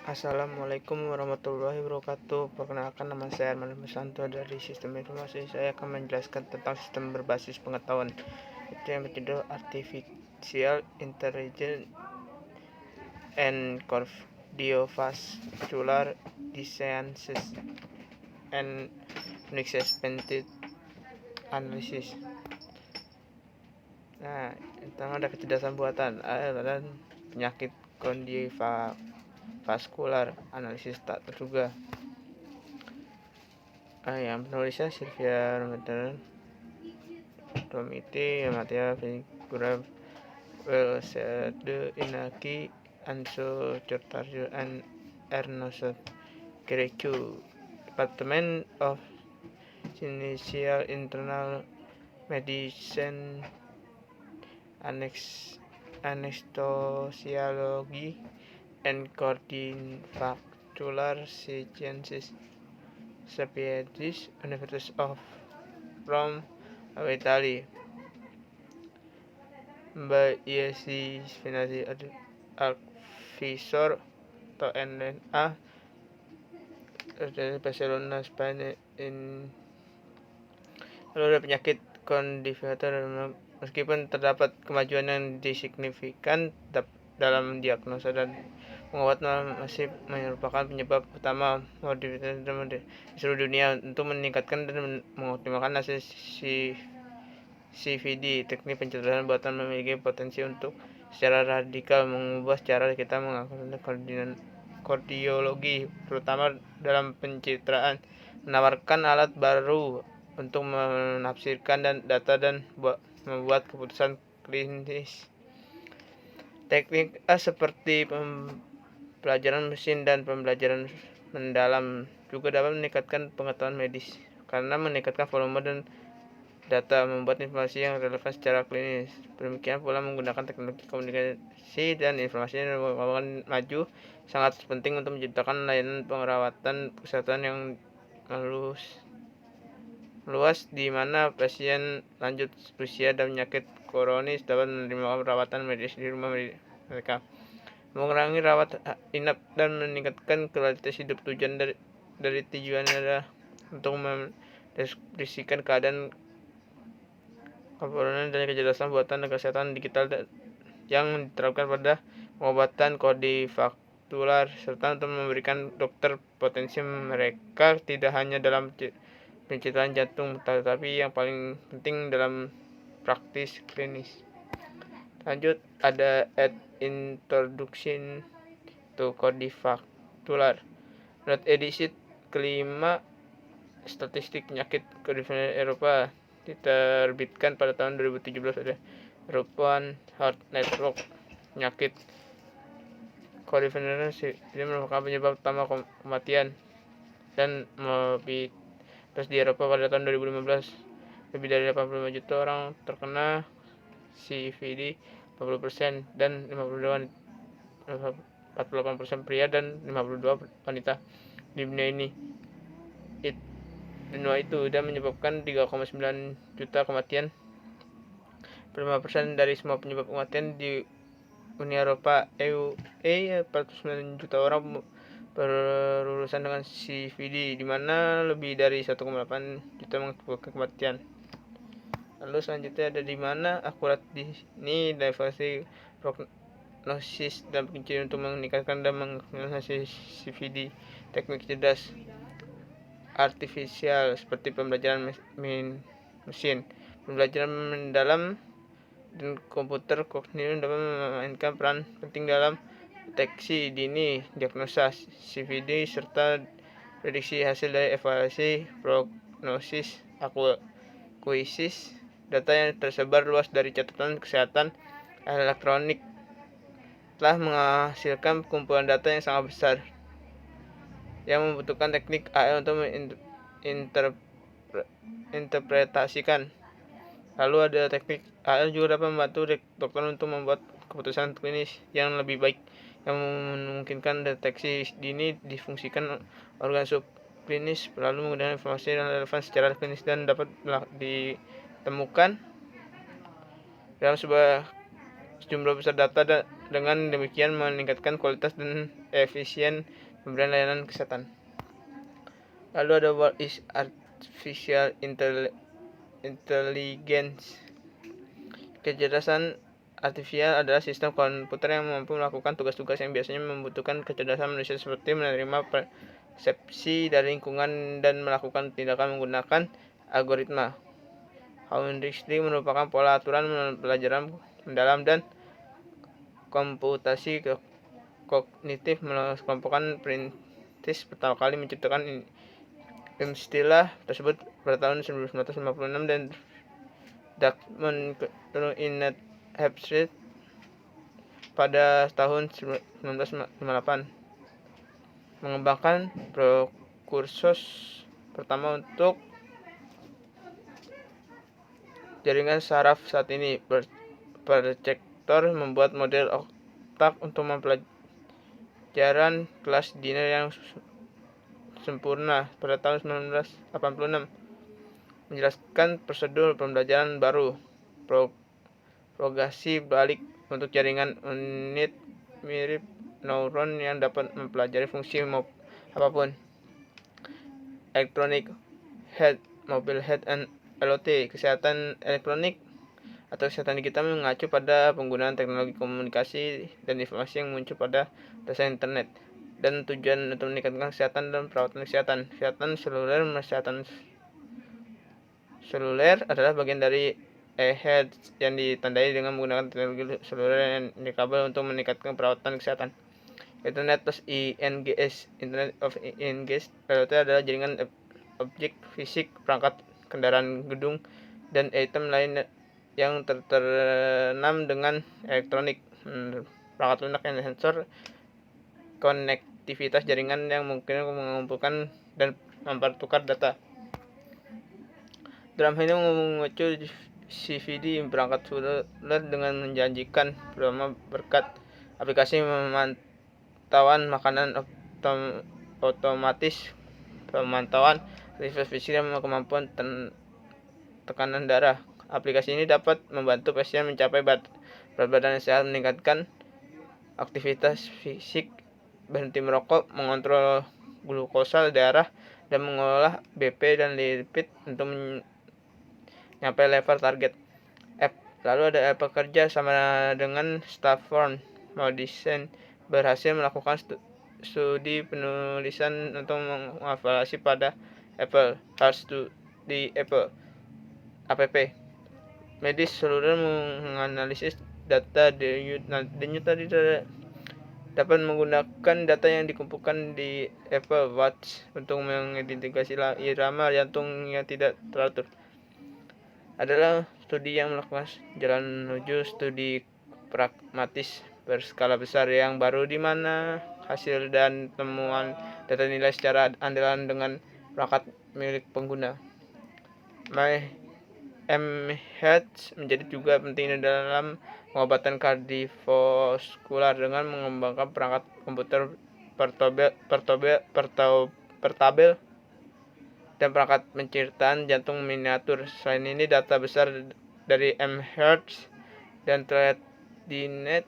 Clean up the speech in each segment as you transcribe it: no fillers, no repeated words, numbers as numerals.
Assalamualaikum warahmatullahi wabarakatuh. Perkenalkan, nama saya Arman Musanto dari Sistem Informasi. Saya akan menjelaskan tentang sistem berbasis pengetahuan itu yang berjudul Artificial Intelligence and Cardiovascular Diseases and Unexpected Analysis. Nah, tentang ada kecerdasan buatan dan penyakit kardiovaskular analisis tak terduga. Yang penulisnya Sylvia Romiti, Mattia Figura, Velsede Inaki, Anso Cortario, and Ernesto Grecu. Department of Initial Internal Medicine, Anesthesiology and Cardiovascular Sciences, Swedish University of Rome, Italy. Biasi Finasi Advisor atau NNA dari Barcelona, Spanyol. Lalu ada penyakit kondivator. Meskipun terdapat kemajuan yang signifikan dalam diagnosa dan pengobatan, masih merupakan penyebab utama morbiditas di seluruh dunia. Untuk meningkatkan dan mengoptimalkan hasil CVD, teknik pencerdasan buatan memiliki potensi untuk secara radikal mengubah cara kita menganalisis kardiologi, terutama dalam pencitraan, menawarkan alat baru untuk menafsirkan data dan membuat keputusan klinis. Teknik seperti pembelajaran mesin dan pembelajaran mendalam juga dapat meningkatkan pengetahuan medis karena meningkatkan volume dan data, membuat informasi yang relevan secara klinis. Demikian pula menggunakan teknologi komunikasi dan informasi yang maju sangat penting untuk menciptakan layanan perawatan kesehatan yang luas di mana pasien lanjut usia dan penyakit kronis dapat menerima perawatan medis di rumah mereka, mengurangi rawat inap dan meningkatkan kualitas hidup. Tujuan dari tujuannya adalah untuk mendeskripsikan keadaan komponen dan kecerdasan buatan dan kesehatan digital yang diterapkan pada pengobatan kardiovaskular serta untuk memberikan dokter potensi mereka tidak hanya dalam pencitraan jantung, tetapi yang paling penting dalam praktis klinis. Lanjut, ada Introduction to Cardiovascular. Menurut edisi kelima statistik penyakit kardiovaskular Eropa diterbitkan pada tahun 2017 oleh European Heart Network, penyakit kardiovaskular ini merupakan penyebab utama kematian dan morbiditas di Eropa pada tahun 2015. Lebih dari 85 juta orang terkena CVD, 40% dan 48% pria dan 52 wanita di dunia ini. Benua itu dan menyebabkan 3,9 juta kematian, 5% dari semua penyebab kematian di Uni Eropa. EU 49 juta orang berurusan dengan CVD, di mana lebih dari 1,8 juta mengakibatkan kematian. Lalu selanjutnya ada di mana akurat di sini diversity prognosis dan pencarian untuk meningkatkan dan menganalisis CVD. Teknik cerdas artifisial seperti pembelajaran mesin, pembelajaran mendalam, dan komputer kognitif dapat memainkan peran penting dalam deteksi dini, diagnosa CVD, serta prediksi hasil dari evaluasi prognosis akuisis. Data yang tersebar luas dari catatan kesehatan elektronik telah menghasilkan kumpulan data yang sangat besar yang membutuhkan teknik AI untuk menginterpretasikan. Lalu ada teknik AI juga dapat membantu dokter untuk membuat keputusan klinis yang lebih baik, yang memungkinkan deteksi dini difungsikan organ subklinis, lalu menggunakan informasi yang relevan secara klinis dan dapat ditemukan dalam sebuah jumlah besar data dengan demikian meningkatkan kualitas dan efisien pemberian layanan kesehatan. Lalu ada what is artificial intelligence. Kecerdasan artifisial adalah sistem komputer yang mampu melakukan tugas-tugas yang biasanya membutuhkan kecerdasan manusia seperti menerima persepsi dari lingkungan dan melakukan tindakan menggunakan algoritma. Heuristik merupakan pola aturan pelajaran mendalam dan komputasi kognitif mengelompokkan perintis pertama kali menciptakan istilah tersebut pada tahun 1956 dan Dartmouth Inet Hepstead pada tahun 1958 mengembangkan prekursus pertama untuk jaringan saraf saat ini. Perceptor membuat model otak untuk pembelajaran kelas diner yang sempurna pada tahun 1986, menjelaskan prosedur pembelajaran baru, propagasi balik untuk jaringan unit mirip neuron yang dapat mempelajari fungsi apapun. Electronic Health, Mobile Health and IoT, kesehatan elektronik atau kesehatan digital mengacu pada penggunaan teknologi komunikasi dan informasi yang muncul pada dasar internet dan tujuan untuk meningkatkan kesehatan dan perawatan kesehatan. Kesehatan seluler adalah bagian dari e-health yang ditandai dengan menggunakan teknologi seluler yang kabel untuk meningkatkan perawatan kesehatan. Internet plus INGS, Internet of INGS, IoT adalah jaringan objek fisik, perangkat, kendaraan, gedung, dan item lain yang tertanam dengan elektronik, perangkat lunak yang sensor, konektivitas jaringan yang mungkin mengumpulkan dan mempertukar data. Dalam hal ini mengacu CVD perangkat seluler dengan menjanjikan bersama berkat aplikasi pemantauan makanan otomatis, pemantauan aktivitas fisik dan kemampuan tekanan darah. Aplikasi ini dapat membantu pasien mencapai berat badan yang sehat, meningkatkan aktivitas fisik, berhenti merokok, mengontrol glukosa darah, dan mengolah BP dan lipid untuk mencapai level target. Lalu ada pekerja sama dengan Stanford Medicine berhasil melakukan studi penulisan untuk mengevaluasi pada Apple Health Study app. Medis seluler menganalisis data denyut tadi dapat menggunakan data yang dikumpulkan di Apple Watch untuk mengidentifikasi irama jantung yang tidak teratur. Adalah studi yang melakukan jalan menuju studi pragmatis berskala besar yang baru di mana hasil dan temuan data nilai secara andalan dengan perangkat milik pengguna. MHealth menjadi juga penting dalam pengobatan kardiovaskular dengan mengembangkan perangkat komputer portabel dan perangkat penciptaan jantung miniatur. Selain ini, data besar dari MHealth dan TeleDNet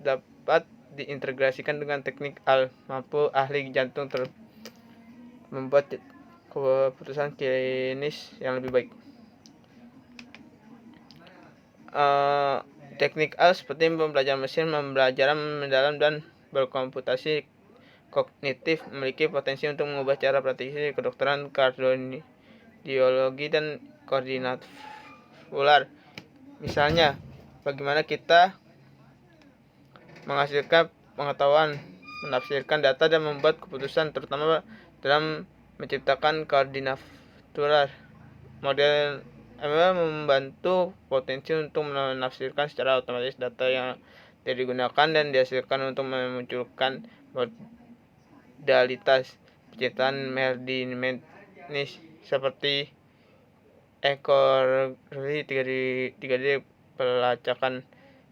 dapat diintegrasikan dengan teknik mampu ahli jantung membuat keputusan klinis yang lebih baik. Teknik seperti pembelajaran mesin, pembelajaran mendalam, dan berkomputasi kognitif memiliki potensi untuk mengubah cara praktik kedokteran, kardiologi, dan koordinat vaskular. Misalnya, bagaimana kita menghasilkan pengetahuan, menafsirkan data, dan membuat keputusan, terutama dalam menciptakan koordinat vaskular. Model ML membantu potensi untuk menafsirkan secara otomatis data yang digunakan dan dihasilkan untuk memunculkan modalitas penciptaan dinamis seperti ekonomi 3D pelacakan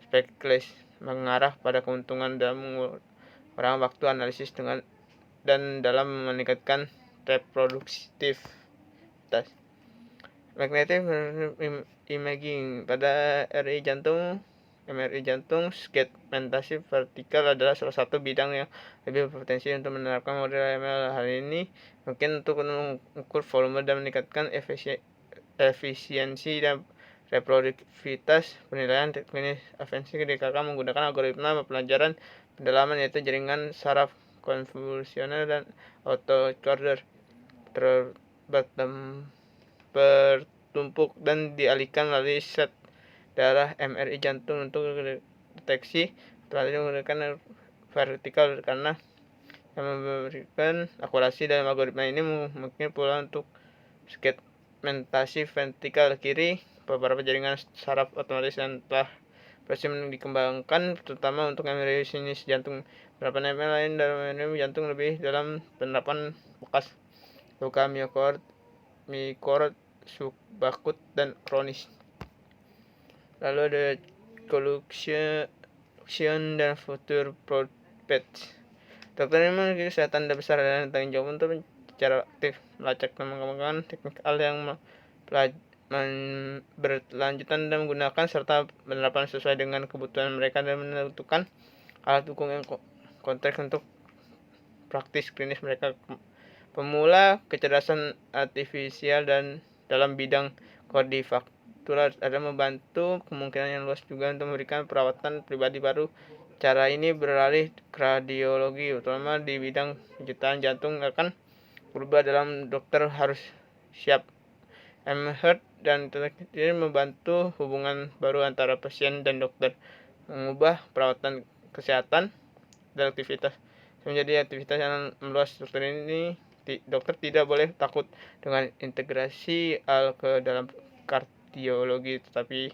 spekulatif mengarah pada keuntungan dalam mengurangi waktu analisis dan dalam meningkatkan reproduktivitas. Magnetic imaging pada RI jantung MRI jantung, segmentasi vertikal adalah salah satu bidang yang lebih berpotensi untuk menerapkan model ML. Hal ini mungkin untuk mengukur volume dan meningkatkan efisiensi dan reproduktivitas penilaian klinis. Avansi DKK menggunakan algoritma pelajaran pendalaman, yaitu jaringan saraf konvolusional dan autoencoder bertumpuk dan dialihkan melalui set darah MRI jantung untuk deteksi. Setelah menggunakan vertikal karena yang memberikan akurasi dalam algoritma ini mungkin pula untuk segmentasi vertikal kiri. Beberapa jaringan saraf otomatis dan telah berhasil dikembangkan terutama untuk MRI sinis jantung. Beberapa MRI lain dalam MRI jantung lebih dalam penerapan bekas luka miokard, subakut, dan kronis. Lalu ada collusion dan future prospects. Dokter ini memiliki kesehatan besar dan tanggung jawab untuk secara aktif melacak dan mengembangkan teknik yang berlanjutan dan menggunakan serta penerapan sesuai dengan kebutuhan mereka dan menentukan alat dukung yang konteks untuk praktis klinis mereka. Pemula kecerdasan artifisial dan dalam bidang kardiovaskular ada membantu kemungkinan yang luas juga untuk memberikan perawatan pribadi baru. Cara ini beralih ke radiologi, terutama di bidang kejutaan jantung, akan berubah dalam dokter harus siap MHeart dan ini membantu hubungan baru antara pasien dan dokter, mengubah perawatan kesehatan dan aktivitas menjadi aktivitas yang meluas. Dokter tidak boleh takut dengan integrasi ke dalam kardiologi, tetapi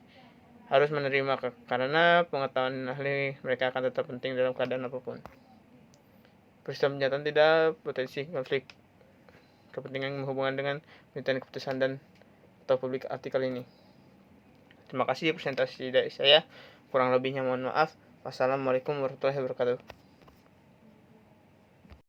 harus menerima karena pengetahuan ahli mereka akan tetap penting dalam keadaan apapun. Peristiwa penyataan tidak potensi konflik kepentingan menghubungkan dengan pemerintahan keputusan dan atau publik artikel ini. Terima kasih presentasi dari saya. Kurang lebihnya mohon maaf. Wassalamualaikum warahmatullahi wabarakatuh.